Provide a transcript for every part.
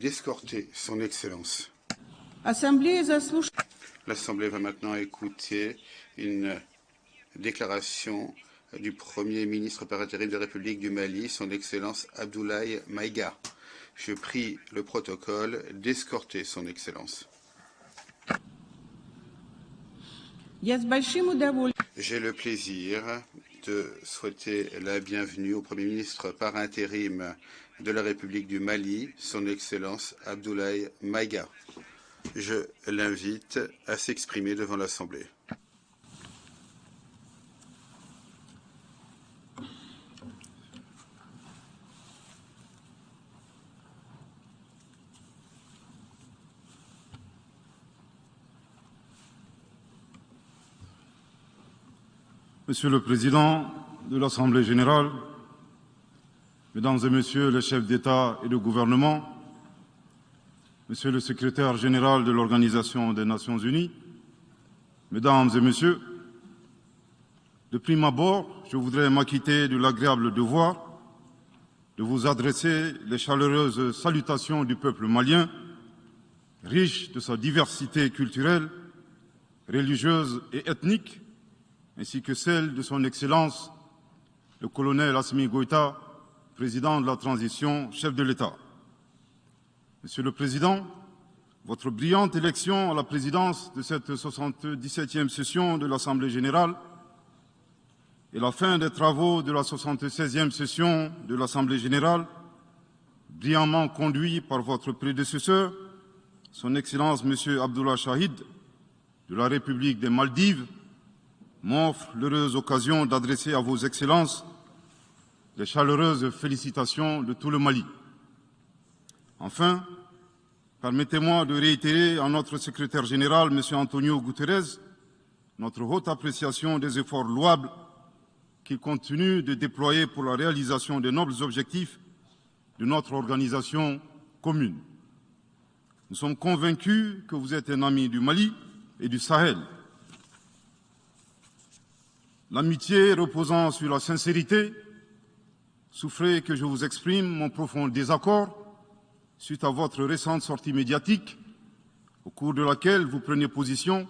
d'escorter son Excellence. L'Assemblée va maintenant écouter une déclaration du Premier ministre par intérim de la République du Mali, son Excellence Abdoulaye Maïga. Je prie le protocole d'escorter son Excellence. J'ai le plaisir de souhaiter la bienvenue au Premier ministre par intérim de la République du Mali, son Excellence Abdoulaye Maïga. Je l'invite à s'exprimer devant l'Assemblée. Monsieur le Président de l'Assemblée générale, Mesdames et Messieurs les chefs d'État et de gouvernement, Monsieur le Secrétaire général de l'Organisation des Nations unies, Mesdames et Messieurs, de prime abord, je voudrais m'acquitter de l'agréable devoir de vous adresser les chaleureuses salutations du peuple malien, riche de sa diversité culturelle, religieuse et ethnique, ainsi que celle de son Excellence, le colonel Assimi Goïta, président de la transition, chef de l'État. Monsieur le Président, votre brillante élection à la présidence de cette 77e session de l'Assemblée générale et la fin des travaux de la 76e session de l'Assemblée générale, brillamment conduit par votre prédécesseur, son Excellence M. Abdullah Shahid, de la République des Maldives, m'offre l'heureuse occasion d'adresser à vos Excellences les chaleureuses félicitations de tout le Mali. Enfin, permettez-moi de réitérer à notre secrétaire général, M. Antonio Guterres, notre haute appréciation des efforts louables qu'il continue de déployer pour la réalisation des nobles objectifs de notre organisation commune. Nous sommes convaincus que vous êtes un ami du Mali et du Sahel. L'amitié reposant sur la sincérité, souffrez que je vous exprime mon profond désaccord suite à votre récente sortie médiatique, au cours de laquelle vous prenez position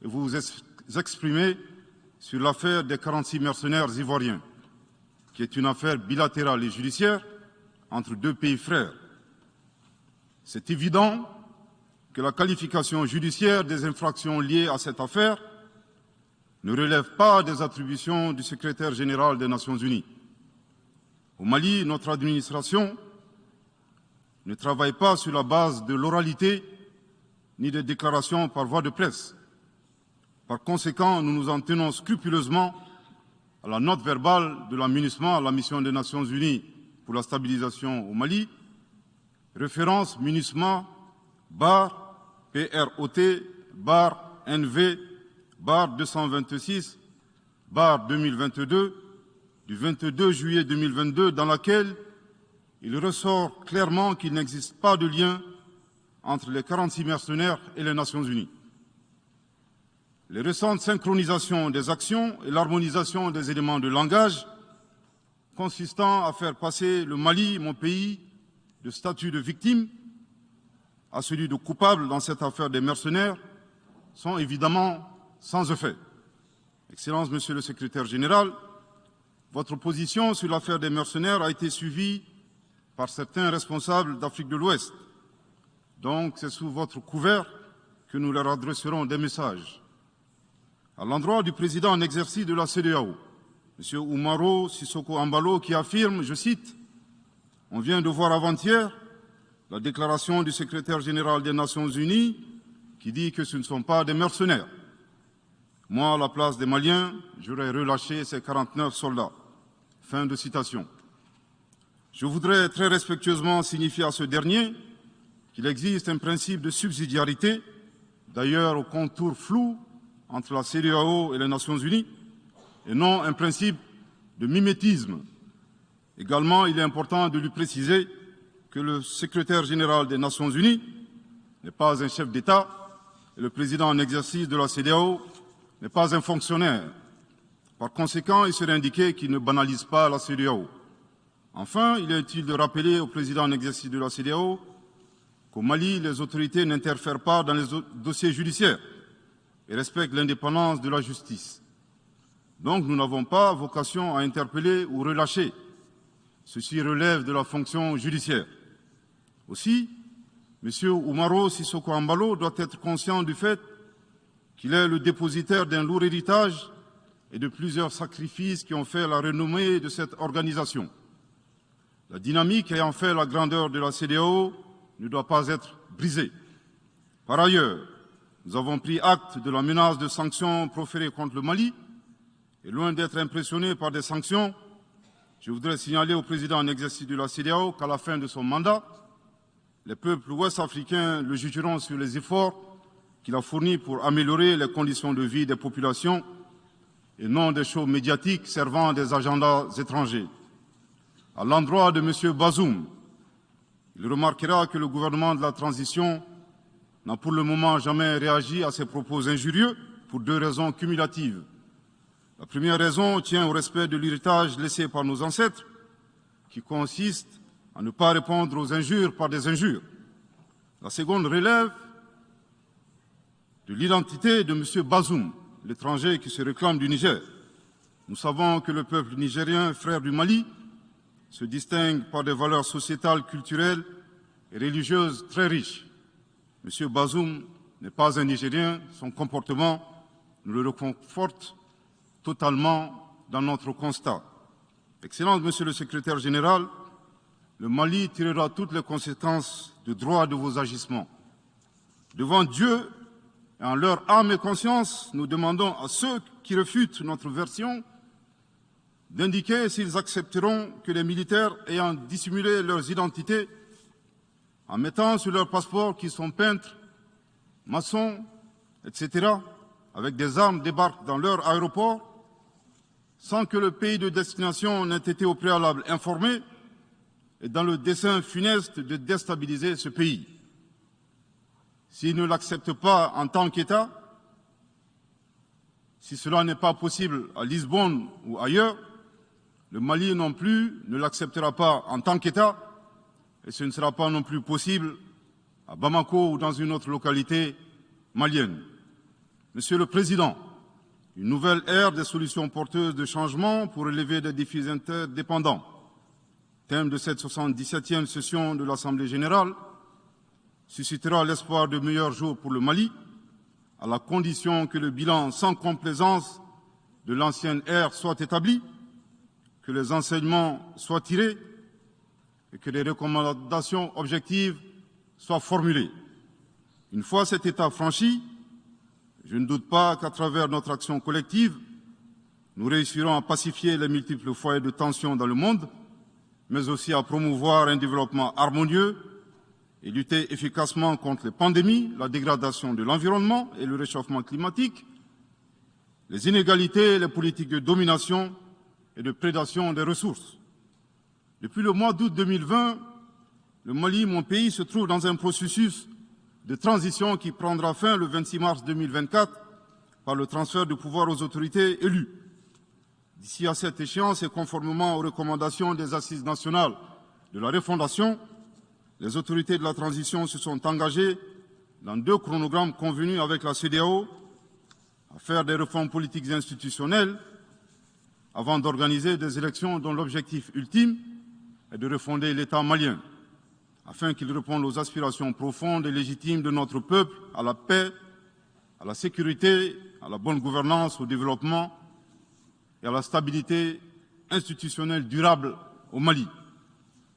et vous vous exprimez sur l'affaire des 46 mercenaires ivoiriens, qui est une affaire bilatérale et judiciaire entre deux pays frères. C'est évident que la qualification judiciaire des infractions liées à cette affaire ne relève pas des attributions du secrétaire général des Nations unies. Au Mali, notre administration ne travaille pas sur la base de l'oralité ni des déclarations par voie de presse. Par conséquent, nous nous en tenons scrupuleusement à la note verbale de la MINUSMA, la mission des Nations unies pour la stabilisation au Mali, référence MINUSMA PROT/NV 226/2022 du 22 juillet 2022, dans laquelle il ressort clairement qu'il n'existe pas de lien entre les 46 mercenaires et les Nations unies. Les récentes synchronisations des actions et l'harmonisation des éléments de langage consistant à faire passer le Mali, mon pays, de statut de victime à celui de coupable dans cette affaire des mercenaires sont évidemment sans effet. Excellence, Monsieur le Secrétaire général, votre position sur l'affaire des mercenaires a été suivie par certains responsables d'Afrique de l'Ouest. Donc, c'est sous votre couvert que nous leur adresserons des messages. À l'endroit du président en exercice de la CEDEAO, M. Umaro Sissoko Embalo, qui affirme, je cite, « On vient de voir avant-hier la déclaration du secrétaire général des Nations unies qui dit que ce ne sont pas des mercenaires. Moi, à la place des Maliens, j'aurais relâché ces 49 soldats. » Fin de citation. Je voudrais très respectueusement signifier à ce dernier qu'il existe un principe de subsidiarité, d'ailleurs au contour flou entre la CEDEAO et les Nations unies, et non un principe de mimétisme. Également, il est important de lui préciser que le secrétaire général des Nations unies n'est pas un chef d'État et le président en exercice de la CEDEAO n'est pas un fonctionnaire. Par conséquent, il serait indiqué qu'il ne banalise pas la CEDEAO. Enfin, il est utile de rappeler au président en exercice de la CEDEAO qu'au Mali, les autorités n'interfèrent pas dans les dossiers judiciaires et respectent l'indépendance de la justice. Donc nous n'avons pas vocation à interpeller ou relâcher. Ceci relève de la fonction judiciaire. Aussi, M. Oumaro Sissoko Embalo doit être conscient du fait qu'il est le dépositaire d'un lourd héritage et de plusieurs sacrifices qui ont fait la renommée de cette organisation. La dynamique ayant fait la grandeur de la CEDEAO ne doit pas être brisée. Par ailleurs, nous avons pris acte de la menace de sanctions proférées contre le Mali et loin d'être impressionnés par des sanctions, je voudrais signaler au président en exercice de la CEDEAO qu'à la fin de son mandat, les peuples ouest-africains le jugeront sur les efforts qu'il a fournis pour améliorer les conditions de vie des populations et non des shows médiatiques servant des agendas étrangers. À l'endroit de M. Bazoum, il remarquera que le gouvernement de la transition n'a pour le moment jamais réagi à ces propos injurieux pour deux raisons cumulatives. La première raison tient au respect de l'héritage laissé par nos ancêtres, qui consiste à ne pas répondre aux injures par des injures. La seconde relève de l'identité de M. Bazoum, l'étranger qui se réclame du Niger. Nous savons que le peuple nigérien, frère du Mali, se distingue par des valeurs sociétales, culturelles et religieuses très riches. M. Bazoum n'est pas un Nigérien, son comportement nous le reconforte totalement dans notre constat. Excellence, Monsieur le Secrétaire général, le Mali tirera toutes les conséquences de droit de vos agissements. Devant Dieu et en leur âme et conscience, nous demandons à ceux qui refutent notre version d'indiquer s'ils accepteront que les militaires ayant dissimulé leurs identités en mettant sur leur passeport qu'ils sont peintres, maçons, etc., avec des armes débarquent dans leur aéroport sans que le pays de destination n'ait été au préalable informé et dans le dessein funeste de déstabiliser ce pays. S'ils ne l'acceptent pas en tant qu'État, si cela n'est pas possible à Lisbonne ou ailleurs, le Mali non plus ne l'acceptera pas en tant qu'État et ce ne sera pas non plus possible à Bamako ou dans une autre localité malienne. Monsieur le Président, une nouvelle ère des solutions porteuses de changement pour relever des défis interdépendants. Thème de cette 77e session de l'Assemblée générale, suscitera l'espoir de meilleurs jours pour le Mali, à la condition que le bilan sans complaisance de l'ancienne ère soit établi, que les enseignements soient tirés et que les recommandations objectives soient formulées. Une fois cet état franchi, je ne doute pas qu'à travers notre action collective, nous réussirons à pacifier les multiples foyers de tension dans le monde, mais aussi à promouvoir un développement harmonieux et lutter efficacement contre les pandémies, la dégradation de l'environnement et le réchauffement climatique, les inégalités, les politiques de domination et de prédation des ressources. Depuis le mois d'août 2020, le Mali, mon pays, se trouve dans un processus de transition qui prendra fin le 26 mars 2024 par le transfert de pouvoir aux autorités élues. D'ici à cette échéance et conformément aux recommandations des Assises nationales de la refondation, les autorités de la transition se sont engagées dans 2 chronogrammes convenus avec la CEDEAO à faire des réformes politiques et institutionnelles avant d'organiser des élections dont l'objectif ultime est de refonder l'État malien, afin qu'il réponde aux aspirations profondes et légitimes de notre peuple à la paix, à la sécurité, à la bonne gouvernance, au développement et à la stabilité institutionnelle durable au Mali.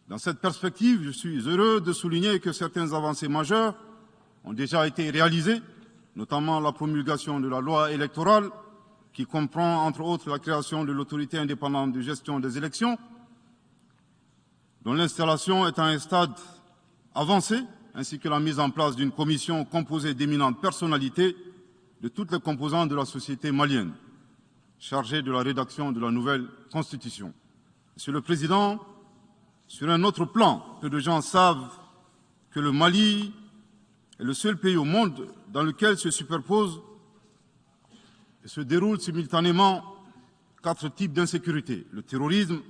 Dans cette perspective, je suis heureux de souligner que certaines avancées majeures ont déjà été réalisées, notamment la promulgation de la loi électorale, qui comprend entre autres la création de l'autorité indépendante de gestion des élections, dont l'installation est à un stade avancé, ainsi que la mise en place d'une commission composée d'éminentes personnalités de toutes les composantes de la société malienne, chargée de la rédaction de la nouvelle Constitution. Monsieur le Président, sur un autre plan, peu de gens savent que le Mali est le seul pays au monde dans lequel se superposent et se déroulent simultanément 4 types d'insécurité: le terrorisme,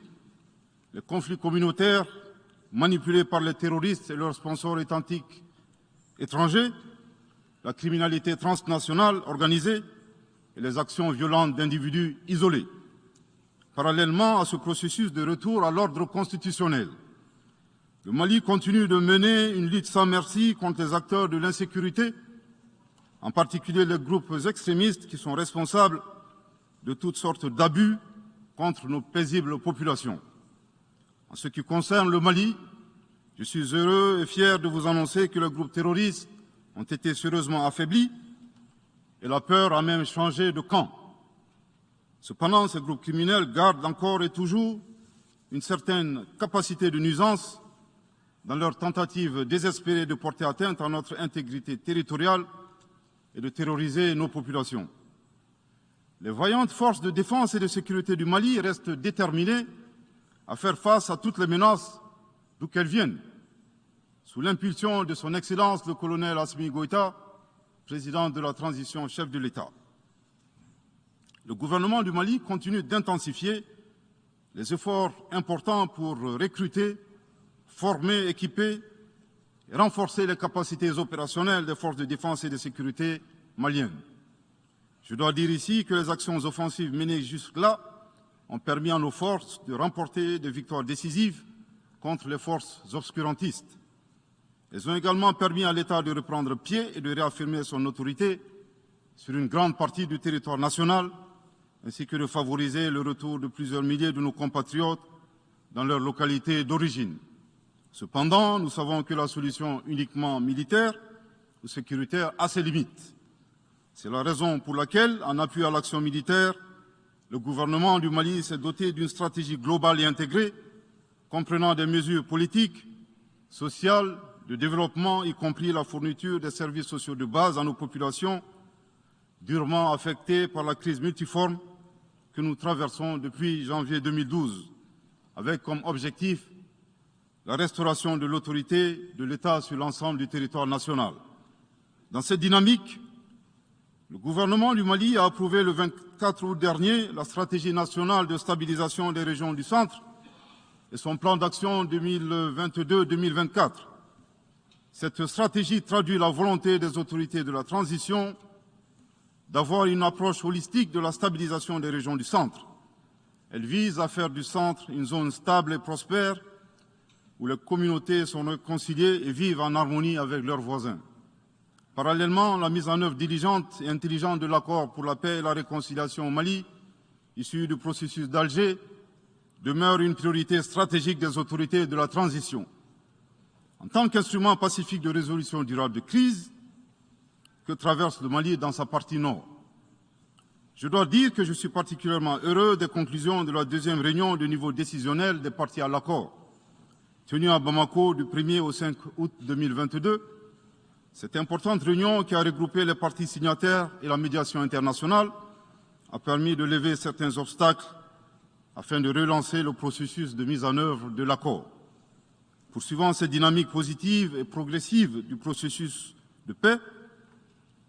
les conflits communautaires manipulés par les terroristes et leurs sponsors étatiques étrangers, la criminalité transnationale organisée et les actions violentes d'individus isolés. Parallèlement à ce processus de retour à l'ordre constitutionnel, le Mali continue de mener une lutte sans merci contre les acteurs de l'insécurité, en particulier les groupes extrémistes qui sont responsables de toutes sortes d'abus contre nos paisibles populations. En ce qui concerne le Mali, je suis heureux et fier de vous annoncer que les groupes terroristes ont été sérieusement affaiblis et la peur a même changé de camp. Cependant, ces groupes criminels gardent encore et toujours une certaine capacité de nuisance dans leur tentative désespérée de porter atteinte à notre intégrité territoriale et de terroriser nos populations. Les vaillantes forces de défense et de sécurité du Mali restent déterminées à faire face à toutes les menaces d'où qu'elles viennent, sous l'impulsion de son Excellence le colonel Assimi Goïta, président de la transition, chef de l'État. Le gouvernement du Mali continue d'intensifier les efforts importants pour recruter, former, équiper et renforcer les capacités opérationnelles des forces de défense et de sécurité maliennes. Je dois dire ici que les actions offensives menées jusque-là ont permis à nos forces de remporter des victoires décisives contre les forces obscurantistes. Elles ont également permis à l'État de reprendre pied et de réaffirmer son autorité sur une grande partie du territoire national, ainsi que de favoriser le retour de plusieurs milliers de nos compatriotes dans leur localité d'origine. Cependant, nous savons que la solution uniquement militaire ou sécuritaire a ses limites. C'est la raison pour laquelle, en appui à l'action militaire, le gouvernement du Mali s'est doté d'une stratégie globale et intégrée, comprenant des mesures politiques, sociales, de développement, y compris la fourniture des services sociaux de base à nos populations, durement affectées par la crise multiforme que nous traversons depuis janvier 2012, avec comme objectif la restauration de l'autorité de l'État sur l'ensemble du territoire national. Dans cette dynamique, le gouvernement du Mali a approuvé le 24 août dernier la stratégie nationale de stabilisation des régions du centre et son plan d'action 2022-2024. Cette stratégie traduit la volonté des autorités de la transition d'avoir une approche holistique de la stabilisation des régions du centre. Elle vise à faire du centre une zone stable et prospère où les communautés sont réconciliées et vivent en harmonie avec leurs voisins. Parallèlement, la mise en œuvre diligente et intelligente de l'accord pour la paix et la réconciliation au Mali, issu du processus d'Alger, demeure une priorité stratégique des autorités de la transition. En tant qu'instrument pacifique de résolution durable de crise que traverse le Mali dans sa partie nord. Je dois dire que je suis particulièrement heureux des conclusions de la deuxième réunion de niveau décisionnel des parties à l'accord, tenue à Bamako du 1er au 5 août 2022. Cette importante réunion qui a regroupé les parties signataires et la médiation internationale a permis de lever certains obstacles afin de relancer le processus de mise en œuvre de l'accord. Poursuivant cette dynamique positive et progressive du processus de paix,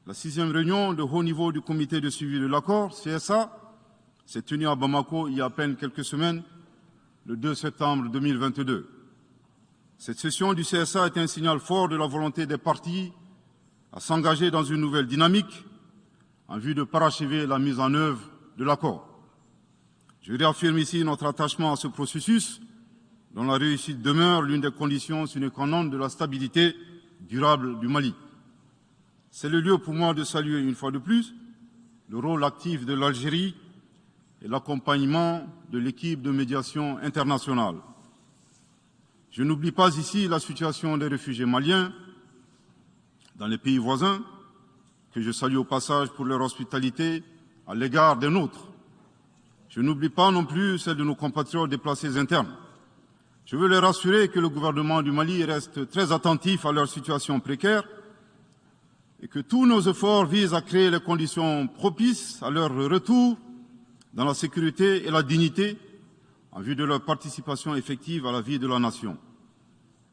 la 6e réunion de haut niveau du comité de suivi de l'accord, CSA, s'est tenue à Bamako il y a à peine quelques semaines, le 2 septembre 2022. Cette session du CSA est un signal fort de la volonté des parties à s'engager dans une nouvelle dynamique en vue de parachever la mise en œuvre de l'accord. Je réaffirme ici notre attachement à ce processus, dont la réussite demeure l'une des conditions sine qua non de la stabilité durable du Mali. C'est le lieu pour moi de saluer une fois de plus le rôle actif de l'Algérie et l'accompagnement de l'équipe de médiation internationale. Je n'oublie pas ici la situation des réfugiés maliens dans les pays voisins, que je salue au passage pour leur hospitalité à l'égard des nôtres. Je n'oublie pas non plus celle de nos compatriotes déplacés internes. Je veux les rassurer que le gouvernement du Mali reste très attentif à leur situation précaire et que tous nos efforts visent à créer les conditions propices à leur retour dans la sécurité et la dignité en vue de leur participation effective à la vie de la nation.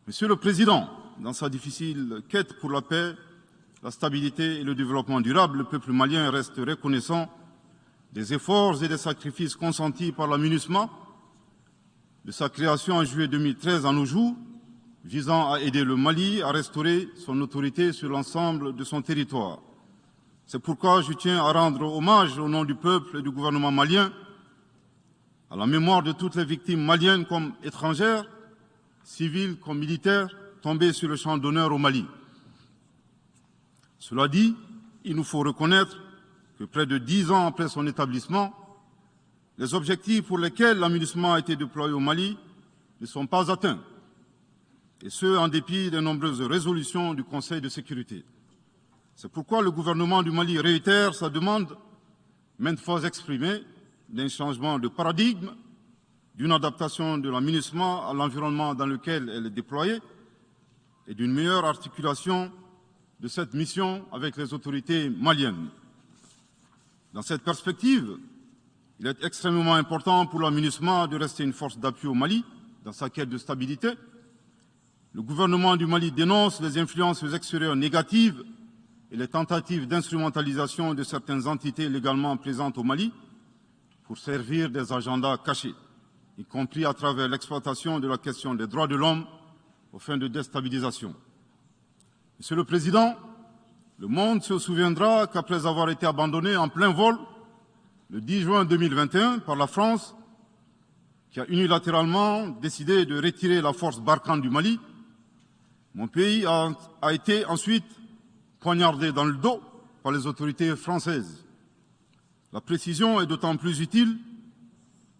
Monsieur le Président, dans sa difficile quête pour la paix, la stabilité et le développement durable, le peuple malien reste reconnaissant des efforts et des sacrifices consentis par la MINUSMA, de sa création en juillet 2013 à nos jours, visant à aider le Mali à restaurer son autorité sur l'ensemble de son territoire. C'est pourquoi je tiens à rendre hommage au nom du peuple et du gouvernement malien à la mémoire de toutes les victimes maliennes comme étrangères, civiles comme militaires, tombées sur le champ d'honneur au Mali. Cela dit, il nous faut reconnaître que près de 10 ans après son établissement, les objectifs pour lesquels l'aménagement a été déployé au Mali ne sont pas atteints, et ce, en dépit des nombreuses résolutions du Conseil de sécurité. C'est pourquoi le gouvernement du Mali réitère sa demande, maintes fois exprimée, d'un changement de paradigme, d'une adaptation de l'aménagement à l'environnement dans lequel elle est déployée et d'une meilleure articulation de cette mission avec les autorités maliennes. Dans cette perspective, il est extrêmement important pour l'aménagement de rester une force d'appui au Mali dans sa quête de stabilité. Le gouvernement du Mali dénonce les influences extérieures négatives et les tentatives d'instrumentalisation de certaines entités légalement présentes au Mali pour servir des agendas cachés, y compris à travers l'exploitation de la question des droits de l'homme aux fins de déstabilisation. Monsieur le Président, le monde se souviendra qu'après avoir été abandonné en plein vol le 10 juin 2021 par la France, qui a unilatéralement décidé de retirer la force Barkhane du Mali, mon pays a été ensuite poignardé dans le dos par les autorités françaises. La précision est d'autant plus utile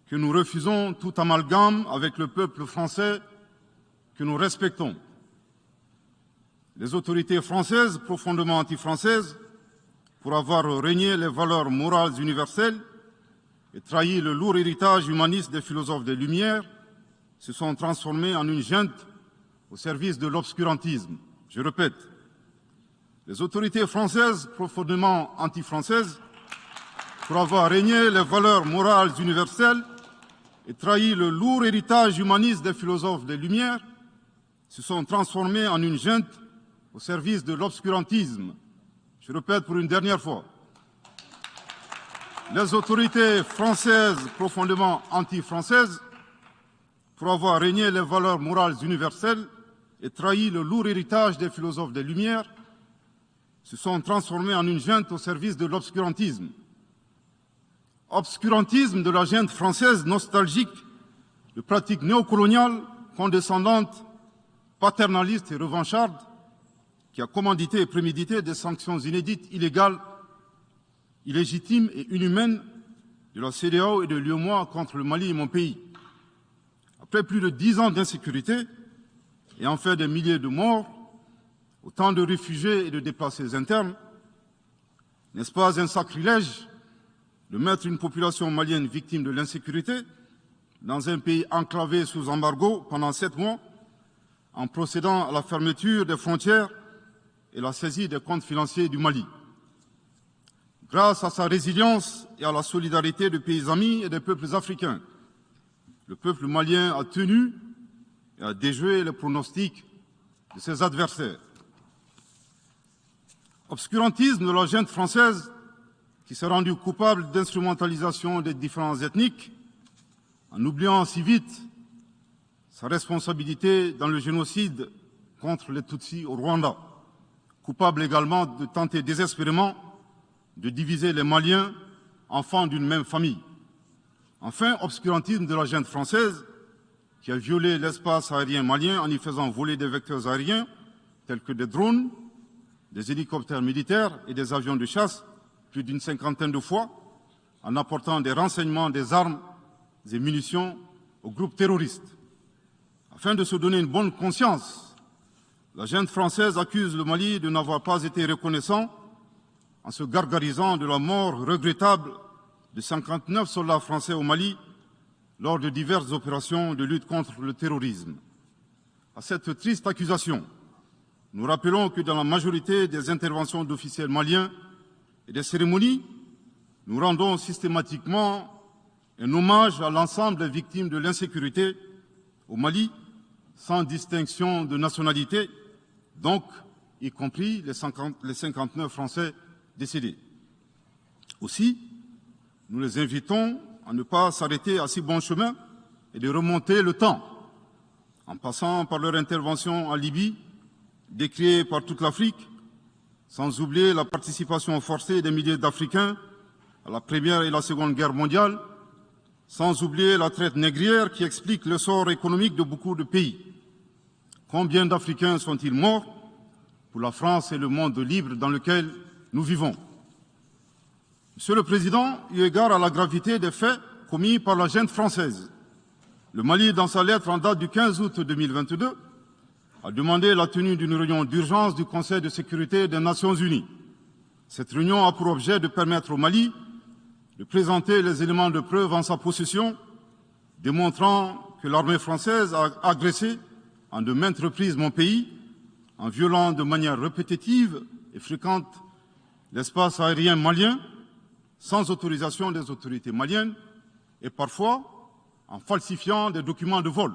que nous refusons tout amalgame avec le peuple français que nous respectons. Les autorités françaises, profondément anti-françaises, pour avoir régné les valeurs morales universelles et trahi le lourd héritage humaniste des philosophes des Lumières, se sont transformées en une junte au service de l'obscurantisme. Je répète, les autorités françaises, profondément anti-françaises, pour avoir régné les valeurs morales universelles et trahi le lourd héritage humaniste des philosophes des Lumières, se sont transformées en une junte au service de l'obscurantisme. Je répète pour une dernière fois. Les autorités françaises, profondément anti-françaises, pour avoir régné les valeurs morales universelles et trahi le lourd héritage des philosophes des Lumières, se sont transformées en une junte au service de l'obscurantisme. Obscurantisme de la junte française nostalgique, de pratiques néocoloniales, condescendantes, paternalistes et revanchardes, qui a commandité et prémédité des sanctions inédites, illégales, illégitimes et inhumaines de la CEDEAO et de l'UEMOA contre le Mali et mon pays. Après plus de 10 ans d'insécurité et en fait des milliers de morts, autant de réfugiés et de déplacés internes, n'est-ce pas un sacrilège de mettre une population malienne victime de l'insécurité dans un pays enclavé sous embargo pendant 7 mois, en procédant à la fermeture des frontières et la saisie des comptes financiers du Mali. Grâce à sa résilience et à la solidarité de pays amis et des peuples africains, le peuple malien a tenu et a déjoué les pronostics de ses adversaires. Obscurantisme de la junte française qui s'est rendue coupable d'instrumentalisation des différences ethniques, en oubliant si vite sa responsabilité dans le génocide contre les Tutsis au Rwanda, coupable également de tenter désespérément de diviser les Maliens, enfants d'une même famille. Enfin, obscurantisme de la junte française qui a violé l'espace aérien malien en y faisant voler des vecteurs aériens tels que des drones, des hélicoptères militaires et des avions de chasse plus d'une 50aine de fois, en apportant des renseignements, des armes et munitions aux groupes terroristes. Afin de se donner une bonne conscience, la junte française accuse le Mali de n'avoir pas été reconnaissant en se gargarisant de la mort regrettable de 59 soldats français au Mali lors de diverses opérations de lutte contre le terrorisme. À cette triste accusation, nous rappelons que dans la majorité des interventions d'officiels maliens et des cérémonies, nous rendons systématiquement un hommage à l'ensemble des victimes de l'insécurité au Mali, sans distinction de nationalité, donc y compris les 59 Français décédés. Aussi, nous les invitons à ne pas s'arrêter à si bon chemin et de remonter le temps, en passant par leur intervention en Libye, décriée par toute l'Afrique, sans oublier la participation forcée des milliers d'Africains à la Première et la Seconde Guerre mondiale, sans oublier la traite négrière qui explique le sort économique de beaucoup de pays. Combien d'Africains sont-ils morts pour la France et le monde libre dans lequel nous vivons? Monsieur le Président, eu égard à la gravité des faits commis par la junte française, le Mali, dans sa lettre en date du 15 août 2022, a demandé la tenue d'une réunion d'urgence du Conseil de sécurité des Nations Unies. Cette réunion a pour objet de permettre au Mali de présenter les éléments de preuve en sa possession, démontrant que l'armée française a agressé en de maintes reprises mon pays, en violant de manière répétitive et fréquente l'espace aérien malien, sans autorisation des autorités maliennes, et parfois en falsifiant des documents de vol.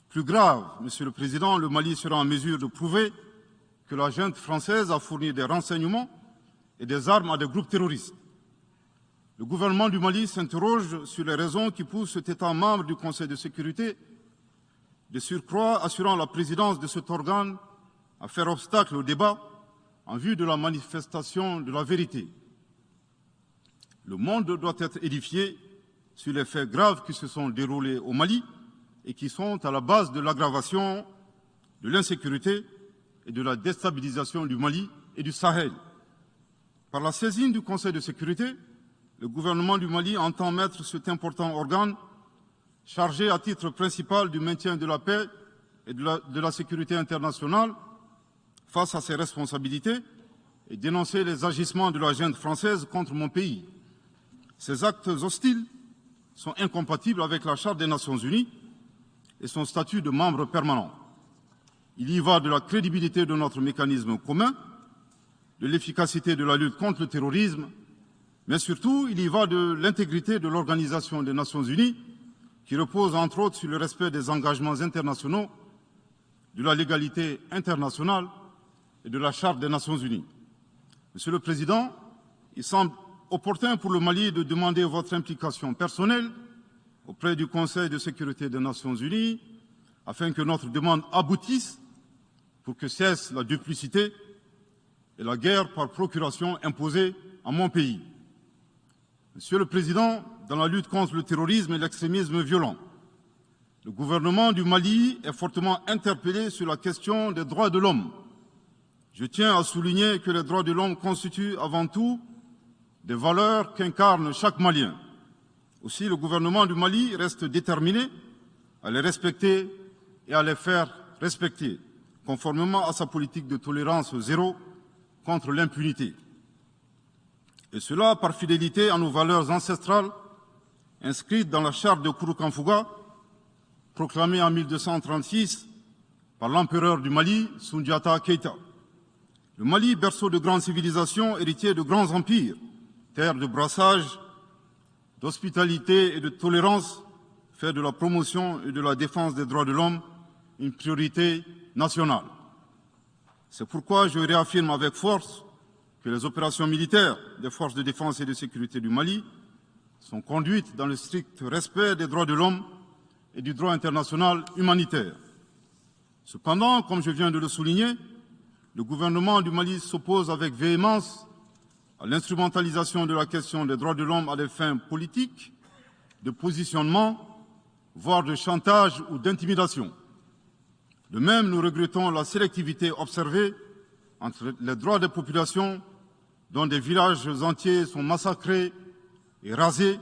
Plus grave, Monsieur le Président, le Mali sera en mesure de prouver que la junte française a fourni des renseignements et des armes à des groupes terroristes. Le gouvernement du Mali s'interroge sur les raisons qui poussent cet État membre du Conseil de sécurité, de surcroît assurant la présidence de cet organe, à faire obstacle au débat en vue de la manifestation de la vérité. Le monde doit être édifié sur les faits graves qui se sont déroulés au Mali et qui sont à la base de l'aggravation de l'insécurité et de la déstabilisation du Mali et du Sahel. Par la saisine du Conseil de sécurité, le gouvernement du Mali entend mettre cet important organe chargé à titre principal du maintien de la paix et de la sécurité internationale face à ses responsabilités et dénoncer les agissements de la junte française contre mon pays. Ces actes hostiles sont incompatibles avec la Charte des Nations Unies et son statut de membre permanent. Il y va de la crédibilité de notre mécanisme commun, de l'efficacité de la lutte contre le terrorisme, mais surtout, il y va de l'intégrité de l'Organisation des Nations Unies, qui repose entre autres sur le respect des engagements internationaux, de la légalité internationale et de la Charte des Nations Unies. Monsieur le Président, il semble opportun pour le Mali de demander votre implication personnelle auprès du Conseil de sécurité des Nations Unies afin que notre demande aboutisse pour que cesse la duplicité et la guerre par procuration imposée à mon pays. Monsieur le Président, dans la lutte contre le terrorisme et l'extrémisme violent, le gouvernement du Mali est fortement interpellé sur la question des droits de l'homme. Je tiens à souligner que les droits de l'homme constituent avant tout des valeurs qu'incarne chaque Malien. Aussi, le gouvernement du Mali reste déterminé à les respecter et à les faire respecter, conformément à sa politique de tolérance zéro contre l'impunité. Et cela par fidélité à nos valeurs ancestrales inscrites dans la charte de Kouroukanfouga, proclamée en 1236 par l'empereur du Mali, Soundiata Keïta. Le Mali, berceau de grandes civilisations, héritier de grands empires, terre de brassage, d'hospitalité et de tolérance, fait de la promotion et de la défense des droits de l'homme une priorité nationale. C'est pourquoi je réaffirme avec force que les opérations militaires des forces de défense et de sécurité du Mali sont conduites dans le strict respect des droits de l'homme et du droit international humanitaire. Cependant, comme je viens de le souligner, le gouvernement du Mali s'oppose avec véhémence à l'instrumentalisation de la question des droits de l'homme à des fins politiques, de positionnement, voire de chantage ou d'intimidation. De même, nous regrettons la sélectivité observée entre les droits des populations dont des villages entiers sont massacrés et rasés,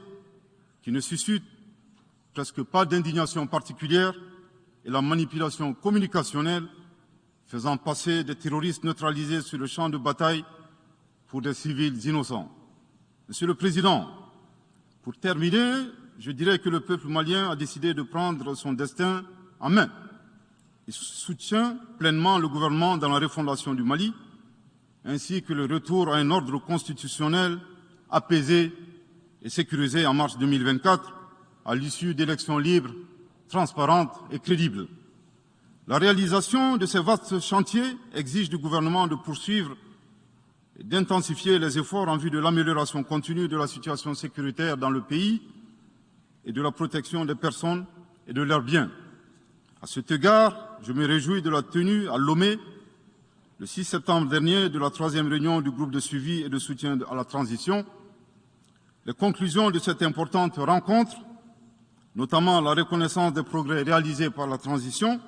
qui ne suscitent presque pas d'indignation particulière, et la manipulation communicationnelle faisant passer des terroristes neutralisés sur le champ de bataille pour des civils innocents. Monsieur le Président, pour terminer, je dirais que le peuple malien a décidé de prendre son destin en main. Il soutient pleinement le gouvernement dans la refondation du Mali, ainsi que le retour à un ordre constitutionnel apaisé et sécurisé en mars 2024, à l'issue d'élections libres, transparentes et crédibles. La réalisation de ces vastes chantiers exige du gouvernement de poursuivre et d'intensifier les efforts en vue de l'amélioration continue de la situation sécuritaire dans le pays et de la protection des personnes et de leurs biens. À cet égard, je me réjouis de la tenue à Lomé, le 6 septembre dernier, de la 3e réunion du groupe de suivi et de soutien à la transition. Les conclusions de cette importante rencontre, notamment la reconnaissance des progrès réalisés par la transition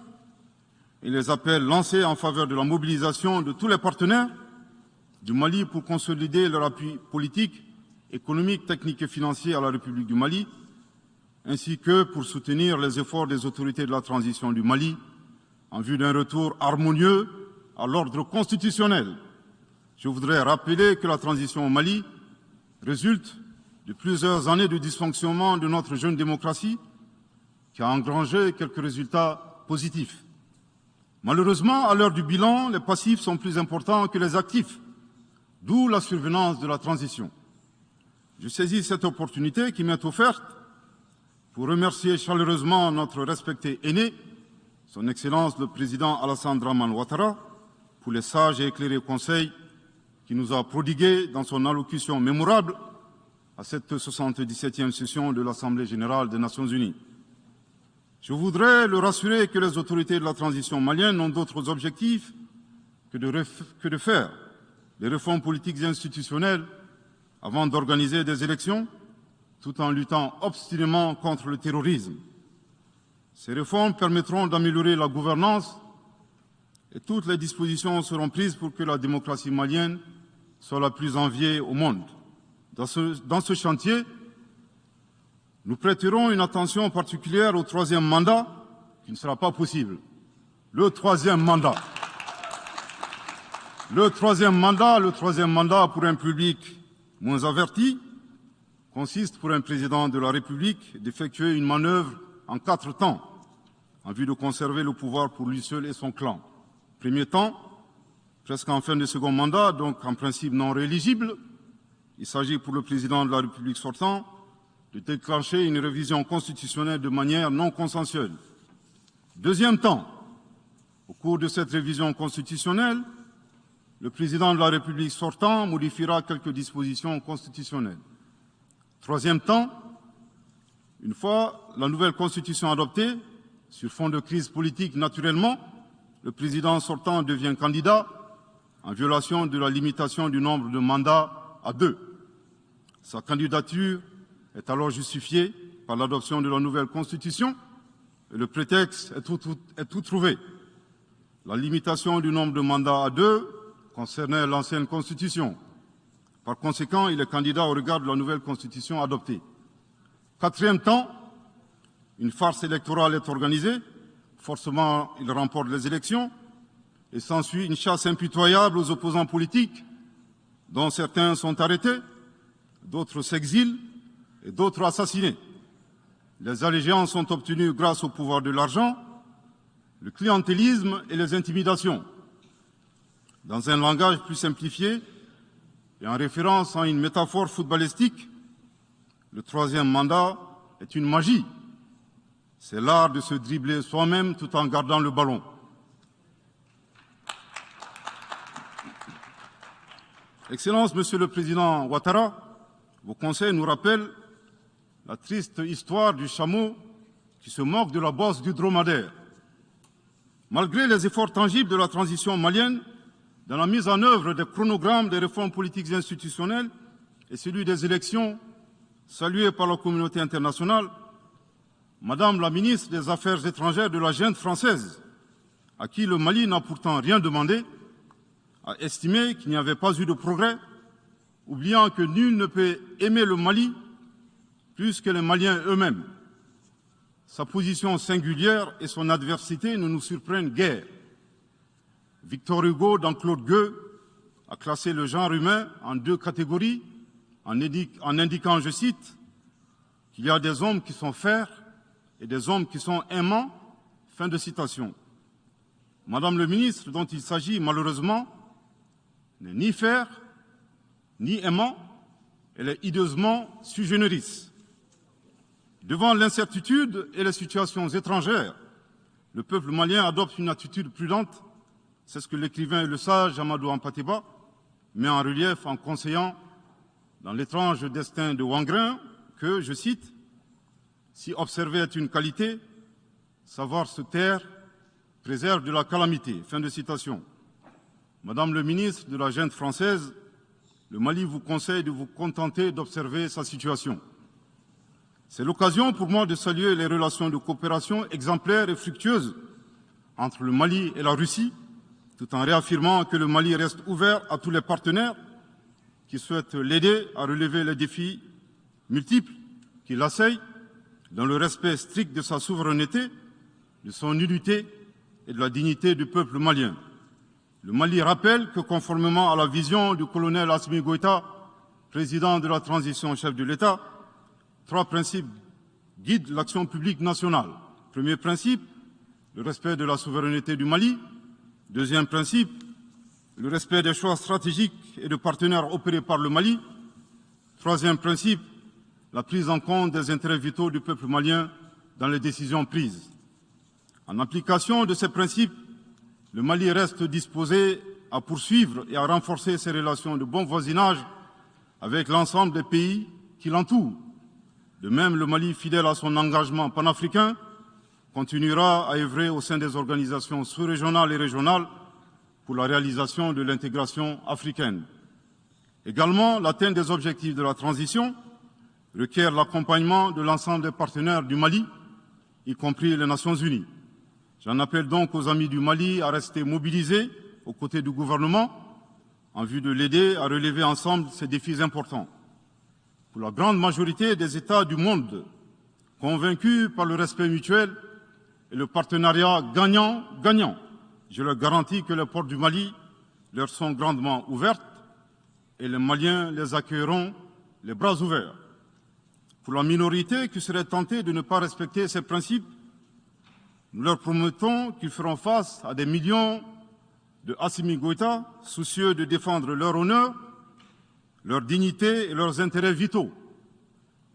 et les appels lancés en faveur de la mobilisation de tous les partenaires du Mali pour consolider leur appui politique, économique, technique et financier à la République du Mali, ainsi que pour soutenir les efforts des autorités de la transition du Mali en vue d'un retour harmonieux à l'ordre constitutionnel. Je voudrais rappeler que la transition au Mali résulte de plusieurs années de dysfonctionnement de notre jeune démocratie qui a engrangé quelques résultats positifs. Malheureusement, à l'heure du bilan, les passifs sont plus importants que les actifs, d'où la survenance de la transition. Je saisis cette opportunité qui m'est offerte pour remercier chaleureusement notre respecté aîné, son Excellence le Président Alassane Dramane Ouattara, pour les sages et éclairés conseils qu'il nous a prodigués dans son allocution mémorable à cette 77e session de l'Assemblée générale des Nations unies. Je voudrais le rassurer que les autorités de la transition malienne n'ont d'autres objectifs que de faire des réformes politiques et institutionnelles avant d'organiser des élections, tout en luttant obstinément contre le terrorisme. Ces réformes permettront d'améliorer la gouvernance et toutes les dispositions seront prises pour que la démocratie malienne soit la plus enviée au monde. Dans ce chantier, nous prêterons une attention particulière au 3e mandat, qui ne sera pas possible. Le troisième mandat pour un public moins averti consiste pour un président de la République d'effectuer une manœuvre en 4 temps, en vue de conserver le pouvoir pour lui seul et son clan. Premier temps, presque en fin de second mandat, donc en principe non rééligible, il s'agit pour le président de la République sortant de déclencher une révision constitutionnelle de manière non consensuelle. Deuxième temps, au cours de cette révision constitutionnelle, le président de la République sortant modifiera quelques dispositions constitutionnelles. Troisième temps, une fois la nouvelle constitution adoptée, sur fond de crise politique naturellement, le président sortant devient candidat en violation de la limitation du nombre de mandats à 2. Sa candidature est alors justifiée par l'adoption de la nouvelle Constitution et le prétexte est tout trouvé. La limitation du nombre de mandats à 2 concernait l'ancienne Constitution. Par conséquent, il est candidat au regard de la nouvelle Constitution adoptée. Quatrième temps, une farce électorale est organisée. Forcément, il remporte les élections et s'ensuit une chasse impitoyable aux opposants politiques, dont certains sont arrêtés, d'autres s'exilent et d'autres assassinés. Les allégeances sont obtenues grâce au pouvoir de l'argent, le clientélisme et les intimidations. Dans un langage plus simplifié et en référence à une métaphore footballistique, le 3e mandat est une magie. C'est l'art de se dribbler soi-même tout en gardant le ballon. Excellence, Monsieur le Président Ouattara, vos conseils nous rappellent la triste histoire du chameau qui se moque de la bosse du dromadaire. Malgré les efforts tangibles de la transition malienne, dans la mise en œuvre des chronogrammes des réformes politiques et institutionnelles et celui des élections, salués par la communauté internationale, Madame la ministre des Affaires étrangères de la junte française, à qui le Mali n'a pourtant rien demandé, a estimé qu'il n'y avait pas eu de progrès, oubliant que nul ne peut aimer le Mali plus que les Maliens eux-mêmes. Sa position singulière et son adversité ne nous surprennent guère. Victor Hugo, dans Claude Gueux, a classé le genre humain en 2 catégories, en indiquant, je cite, qu'il y a des hommes qui sont fers et des hommes qui sont aimants. Fin de citation. Madame le ministre, dont il s'agit malheureusement, n'est ni fer, ni aimant, elle est hideusement sui generis. Devant l'incertitude et les situations étrangères, le peuple malien adopte une attitude prudente. C'est ce que l'écrivain et le sage Amadou Hampâté-Bâ met en relief en conseillant dans l'étrange destin de Wangrin que, je cite, « Si observer est une qualité, Savoir se taire préserve de la calamité. Fin de citation. Madame le ministre de la Junte française, le Mali vous conseille de vous contenter d'observer sa situation. C'est l'occasion pour moi de saluer les relations de coopération exemplaires et fructueuses entre le Mali et la Russie, tout en réaffirmant que le Mali reste ouvert à tous les partenaires qui souhaitent l'aider à relever les défis multiples qui l'assaillent, dans le respect strict de sa souveraineté, de son unité et de la dignité du peuple malien. Le Mali rappelle que, conformément à la vision du colonel Assimi Goïta, président de la transition chef de l'État, 3 principes guident l'action publique nationale. Premier principe, le respect de la souveraineté du Mali. Deuxième principe, le respect des choix stratégiques et de partenaires opérés par le Mali. Troisième principe, la prise en compte des intérêts vitaux du peuple malien dans les décisions prises. En application de ces principes, le Mali reste disposé à poursuivre et à renforcer ses relations de bon voisinage avec l'ensemble des pays qui l'entourent. De même, le Mali, fidèle à son engagement panafricain, continuera à œuvrer au sein des organisations sous-régionales et régionales pour la réalisation de l'intégration africaine. Également, l'atteinte des objectifs de la transition requiert l'accompagnement de l'ensemble des partenaires du Mali, y compris les Nations Unies. J'en appelle donc aux amis du Mali à rester mobilisés aux côtés du gouvernement en vue de l'aider à relever ensemble ces défis importants. Pour la grande majorité des États du monde, convaincus par le respect mutuel et le partenariat gagnant-gagnant, je leur garantis que les portes du Mali leur sont grandement ouvertes et les Maliens les accueilleront les bras ouverts. Pour la minorité qui serait tentée de ne pas respecter ces principes, nous leur promettons qu'ils feront face à des millions de Assimi Goïta, soucieux de défendre leur honneur, leur dignité et leurs intérêts vitaux.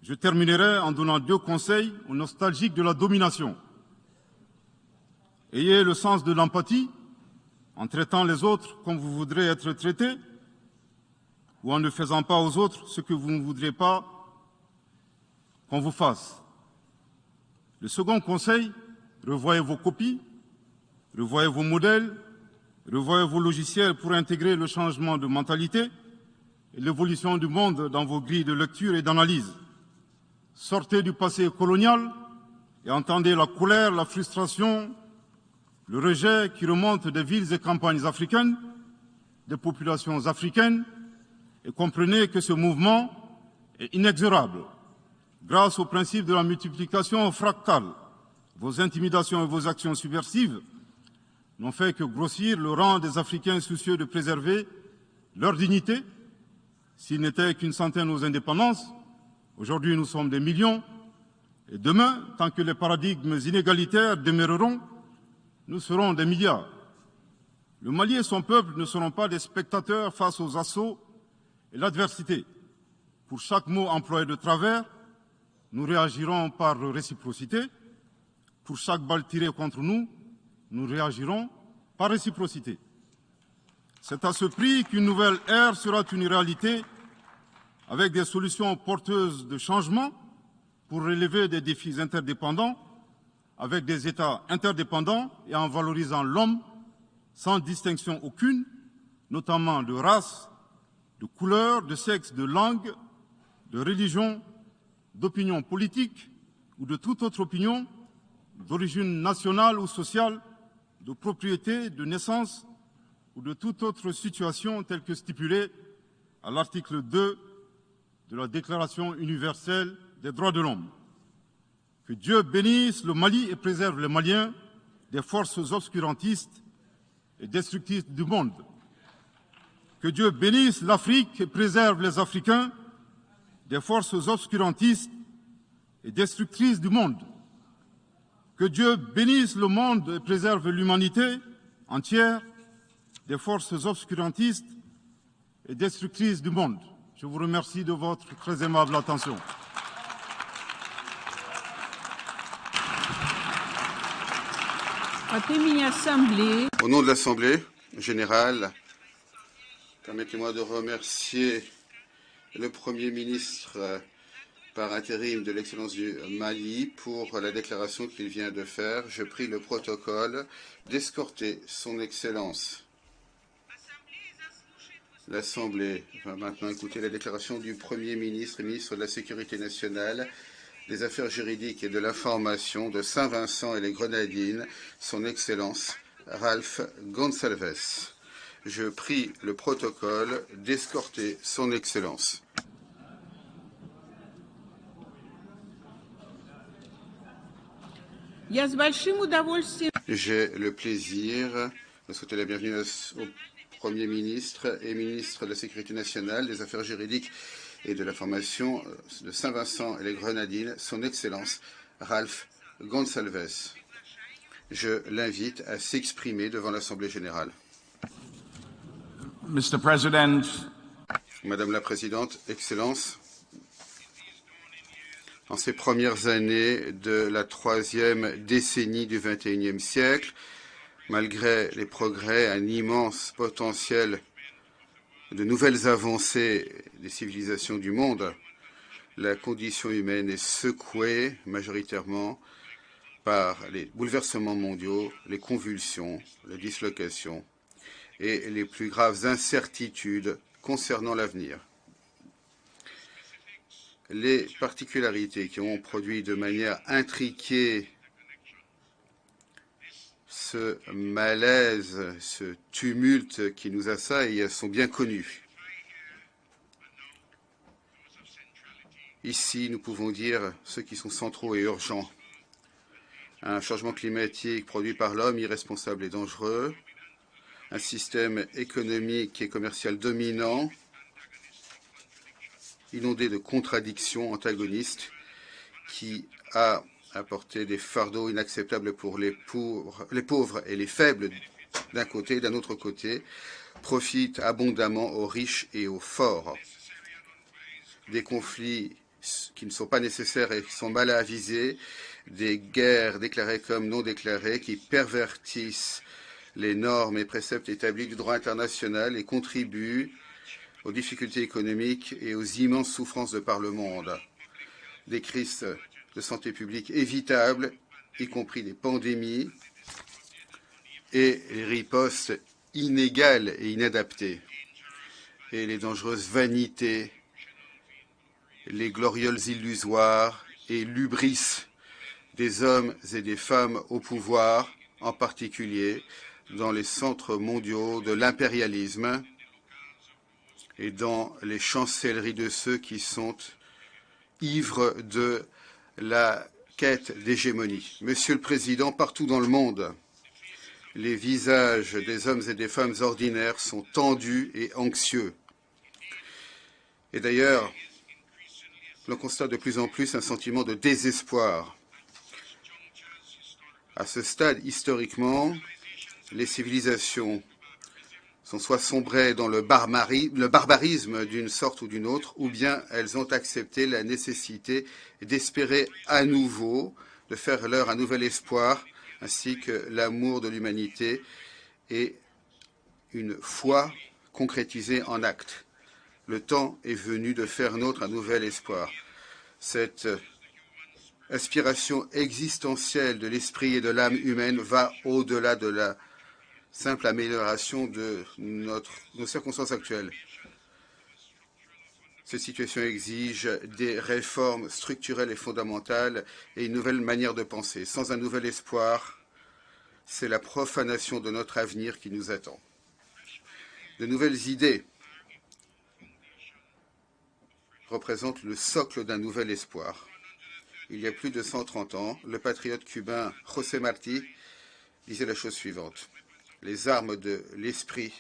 Je terminerai en donnant 2 conseils aux nostalgiques de la domination. Ayez le sens de l'empathie en traitant les autres comme vous voudrez être traités ou en ne faisant pas aux autres ce que vous ne voudrez pas qu'on vous fasse. Le second conseil, revoyez vos copies, revoyez vos modèles, revoyez vos logiciels pour intégrer le changement de mentalité et l'évolution du monde dans vos grilles de lecture et d'analyse. Sortez du passé colonial et entendez la colère, la frustration, le rejet qui remonte des villes et campagnes africaines, des populations africaines, et comprenez que ce mouvement est inexorable. Grâce au principe de la multiplication fractale, vos intimidations et vos actions subversives n'ont fait que grossir le rang des Africains soucieux de préserver leur dignité. S'ils n'étaient qu'une centaine aux indépendances, aujourd'hui nous sommes des millions, et demain, tant que les paradigmes inégalitaires demeureront, nous serons des milliards. Le Mali et son peuple ne seront pas des spectateurs face aux assauts et l'adversité. Pour chaque mot employé de travers, nous réagirons par réciprocité. Pour chaque balle tirée contre nous, nous réagirons par réciprocité. C'est à ce prix qu'une nouvelle ère sera une réalité avec des solutions porteuses de changement pour relever des défis interdépendants, avec des États interdépendants et en valorisant l'homme sans distinction aucune, notamment de race, de couleur, de sexe, de langue, de religion, d'opinion politique ou de toute autre opinion, d'origine nationale ou sociale, de propriété, de naissance ou de toute autre situation telle que stipulée à l'article 2 de la Déclaration universelle des droits de l'homme. Que Dieu bénisse le Mali et préserve les Maliens des forces obscurantistes et destructrices du monde. Que Dieu bénisse l'Afrique et préserve les Africains des forces obscurantistes et destructrices du monde. Que Dieu bénisse le monde et préserve l'humanité entière des forces obscurantistes et destructrices du monde. Je vous remercie de votre très aimable attention. Au nom de l'Assemblée générale, permettez-moi de remercier le Premier ministre par intérim de l'Excellence du Mali pour la déclaration qu'il vient de faire. Je prie le protocole d'escorter son Excellence. L'Assemblée va maintenant écouter la déclaration du Premier ministre et ministre de la Sécurité nationale, des Affaires juridiques et de l'Information de Saint-Vincent et les Grenadines, son Excellence Ralph Gonsalves. Je prie le protocole d'escorter son Excellence. J'ai le plaisir de souhaiter la bienvenue au Premier ministre et ministre de la Sécurité nationale, des Affaires juridiques et de l'information de Saint-Vincent et les Grenadines, son Excellence Ralph Gonsalves. Je l'invite à s'exprimer devant l'Assemblée générale. Mr. President, Madame la Présidente, Excellence, en ces premières années de la troisième décennie du XXIe siècle, malgré les progrès, un immense potentiel de nouvelles avancées des civilisations du monde, la condition humaine est secouée majoritairement par les bouleversements mondiaux, les convulsions, les dislocations et les plus graves incertitudes concernant l'avenir. Les particularités qui ont produit de manière intriquée ce malaise, ce tumulte qui nous assaille sont bien connues. Ici, nous pouvons dire ceux qui sont centraux et urgents. Un changement climatique produit par l'homme irresponsable et dangereux, un système économique et commercial dominant, inondé de contradictions antagonistes, qui a apporté des fardeaux inacceptables pour les pauvres et les faibles d'un côté, et d'un autre côté, profite abondamment aux riches et aux forts. Des conflits qui ne sont pas nécessaires et qui sont mal avisés, des guerres déclarées comme non déclarées qui pervertissent les normes et préceptes établis du droit international et contribuent aux difficultés économiques et aux immenses souffrances de par le monde. Des crises de santé publique évitables, y compris des pandémies, et les ripostes inégales et inadaptées, et les dangereuses vanités, les glorioles illusoires et l'hubris des hommes et des femmes au pouvoir, en particulier dans les centres mondiaux de l'impérialisme et dans les chancelleries de ceux qui sont ivres de la quête d'hégémonie. Monsieur le Président, partout dans le monde, les visages des hommes et des femmes ordinaires sont tendus et anxieux. Et d'ailleurs, l'on constate de plus en plus un sentiment de désespoir. À ce stade, historiquement, les civilisations sont soit sombrées dans le barbarisme d'une sorte ou d'une autre, ou bien elles ont accepté la nécessité d'espérer à nouveau, de faire leur un nouvel espoir, ainsi que l'amour de l'humanité et une foi concrétisée en actes. Le temps est venu de faire nôtre un nouvel espoir. Cette aspiration existentielle de l'esprit et de l'âme humaine va au-delà de la simple amélioration de nos circonstances actuelles. Cette situation exige des réformes structurelles et fondamentales et une nouvelle manière de penser. Sans un nouvel espoir, c'est la profanation de notre avenir qui nous attend. De nouvelles idées représentent le socle d'un nouvel espoir. Il y a plus de 130 ans, le patriote cubain José Martí disait la chose suivante. Les armes de l'esprit